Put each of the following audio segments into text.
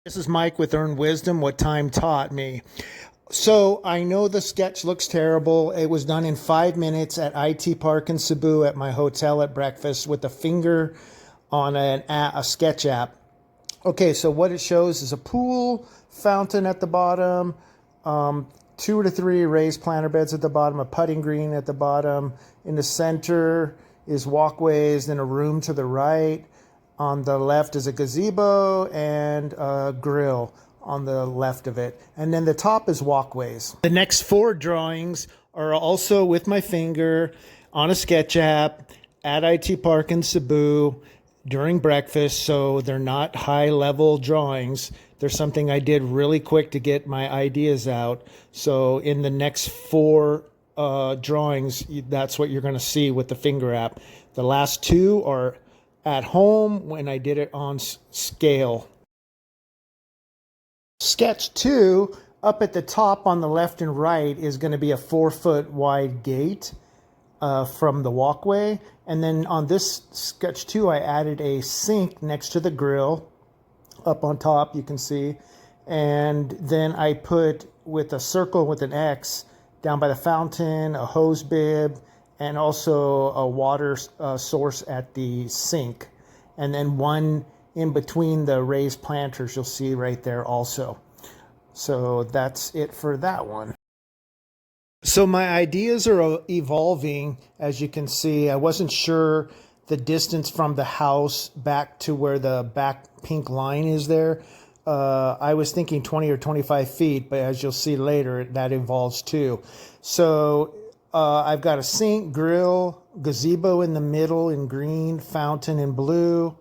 This is Mike with Earned Wisdom, What Time Taught Me. So I know the sketch looks terrible. It was done in 5 minutes at IT Park in Cebu at my hotel at breakfast with a finger on a sketch app. Okay, so what it shows is a pool, fountain at the bottom, 2 to 3 raised planter beds at the bottom, a putting green at the bottom. In the center is walkways, then a room to the right. On the left is a gazebo and a grill on the left of it. And then the top is walkways. The next 4 drawings are also with my finger on a sketch app at IT Park in Cebu during breakfast. So they're not high level drawings. They're something I did really quick to get my ideas out. So in the next 4 drawings, that's what you're going to see with the finger app. The last 2 are at home when I did it on scale. Sketch 2, up at the top on the left and right, is going to be a 4-foot wide gate from the walkway. And then on this sketch 2, I added a sink next to the grill. Up on top, you can see. And then I put, with a circle with an X, down by the fountain, a hose bib, and also a water source at the sink. And then one in between the raised planters you'll see right there also. So that's it for that one. So my ideas are evolving, as you can see. I wasn't sure the distance from the house back to where the back pink line is there. I was thinking 20 or 25 feet, but as you'll see later, that evolves too. So I've got a sink, grill, gazebo in the middle in green, fountain in blue.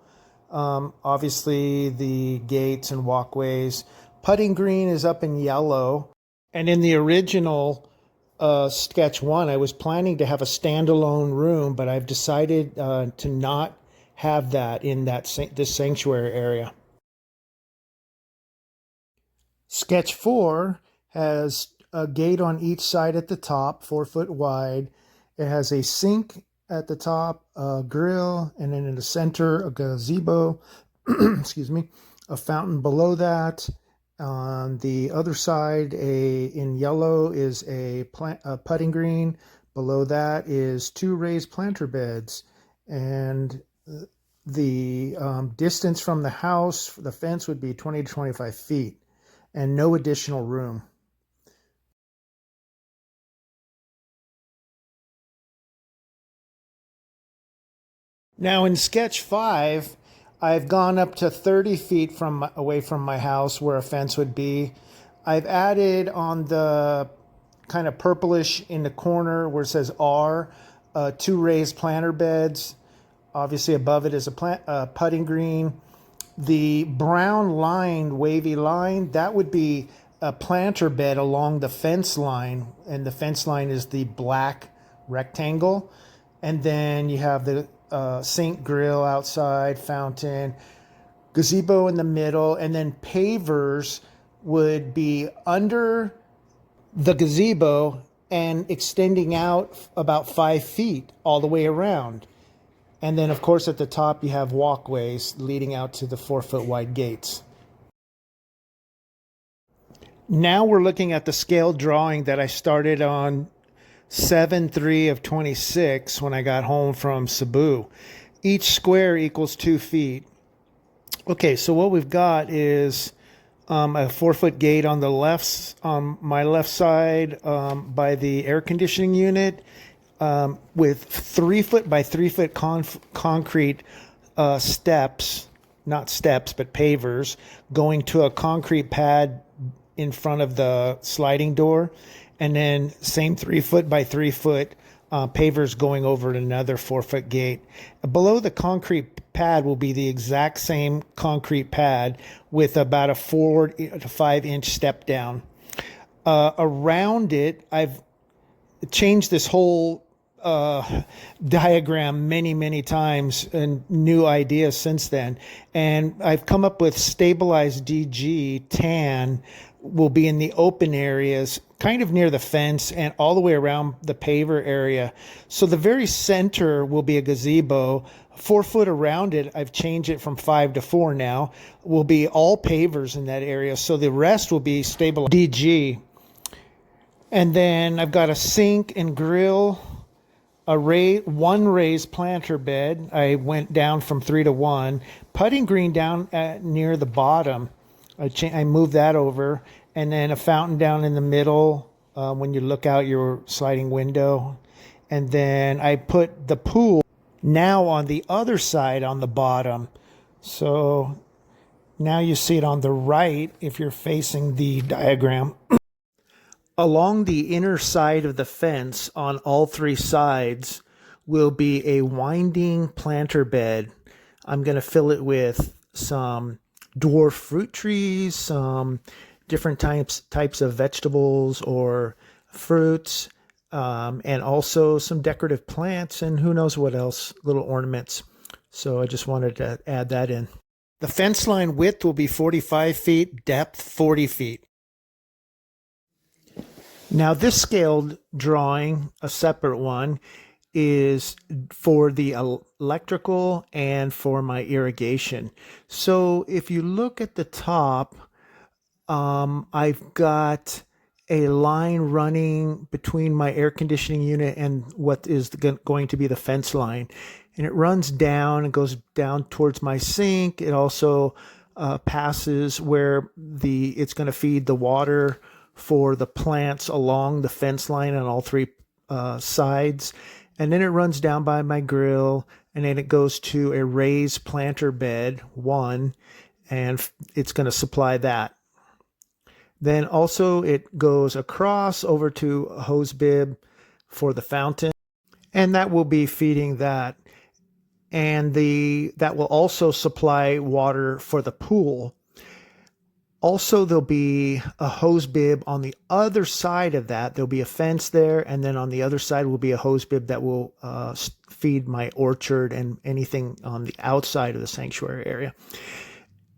Obviously the gates and walkways. Putting green is up in yellow. And in the original sketch 1, I was planning to have a standalone room, but I've decided to not have that in this sanctuary area. Sketch 4 has a gate on each side at the top, 4 foot wide. It has a sink at the top, a grill, and then in the center, a gazebo, excuse me, a fountain below that. On the other side, in yellow, is a putting green. Below that is 2 raised planter beds. And the distance from the house, the fence would be 20 to 25 feet, and no additional room. Now in sketch 5, I've gone up to 30 feet away from my house where a fence would be. I've added on the kind of purplish in the corner where it says R, 2 raised planter beds. Obviously above it is a putting green. The brown lined wavy line, that would be a planter bed along the fence line, and the fence line is the black rectangle. And then you have the sink, grill outside, fountain, gazebo in the middle, and then pavers would be under the gazebo and extending out about 5 feet all the way around. And then, of course, at the top, you have walkways leading out to the 4 foot wide gates. Now we're looking at the scale drawing that I started on 7/3/26 when I got home from Cebu. Each square equals 2 feet. Okay, so what we've got is a 4 foot gate on the left, on my left side by the air conditioning unit, with 3 foot by 3 foot concrete steps, not steps, but pavers, going to a concrete pad in front of the sliding door. And then same 3 foot by 3 foot pavers going over another 4 foot gate. Below the concrete pad will be the exact same concrete pad with about a 4 to 5 inch step down. Around it, I've changed this whole diagram many times and new ideas since then. And I've come up with stabilized DG tan will be in the open areas, kind of near the fence and all the way around the paver area. So the very center will be a gazebo 4 foot around it. I've changed it from 5 to 4 now. Will be all pavers in that area. So the rest will be stable DG. And then I've got a sink and grill, one raised planter bed. I went down from 3 to 1. Putting green down near the bottom. I moved that over. And then a fountain down in the middle when you look out your sliding window. And then I put the pool now on the other side on the bottom. So now you see it on the right if you're facing the diagram. Along the inner side of the fence on all 3 sides will be a winding planter bed. I'm going to fill it with some dwarf fruit trees, some different types of vegetables or fruits, and also some decorative plants and who knows what else, little ornaments. So I just wanted to add that in. The fence line width will be 45 feet, depth 40 feet. Now this scaled drawing, a separate one, is for the electrical and for my irrigation. So if you look at the top, I've got a line running between my air conditioning unit and what is going to be the fence line. And it runs down and goes down towards my sink. It also passes where it's going to feed the water for the plants along the fence line on all 3 sides. And then it runs down by my grill, and then it goes to a raised planter bed, 1, and it's going to supply that. Then also it goes across over to a hose bib for the fountain, and that will be feeding that. And that will also supply water for the pool. Also, there'll be a hose bib on the other side of that. There'll be a fence there, and then on the other side will be a hose bib that will feed my orchard and anything on the outside of the sanctuary area.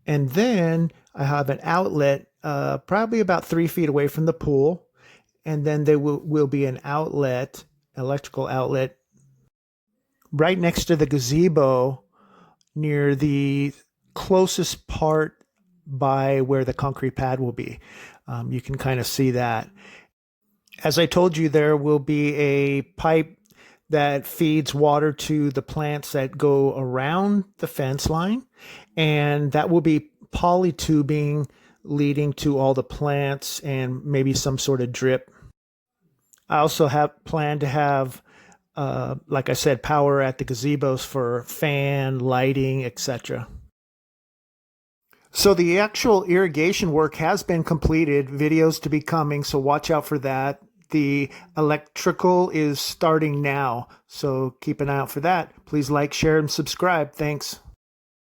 And then I have an outlet probably about 3 feet away from the pool, and then there will be an outlet, electrical outlet, right next to the gazebo near the closest part by where the concrete pad will be. You can kind of see that. As I told you, there will be a pipe that feeds water to the plants that go around the fence line, and that will be polytubing leading to all the plants and maybe some sort of drip. I also have planned to have, like I said, power at the gazebos for fan, lighting, etc. So the actual irrigation work has been completed, videos to be coming, so watch out for that. The electrical is starting now, so keep an eye out for that. Please like, share, and subscribe. Thanks.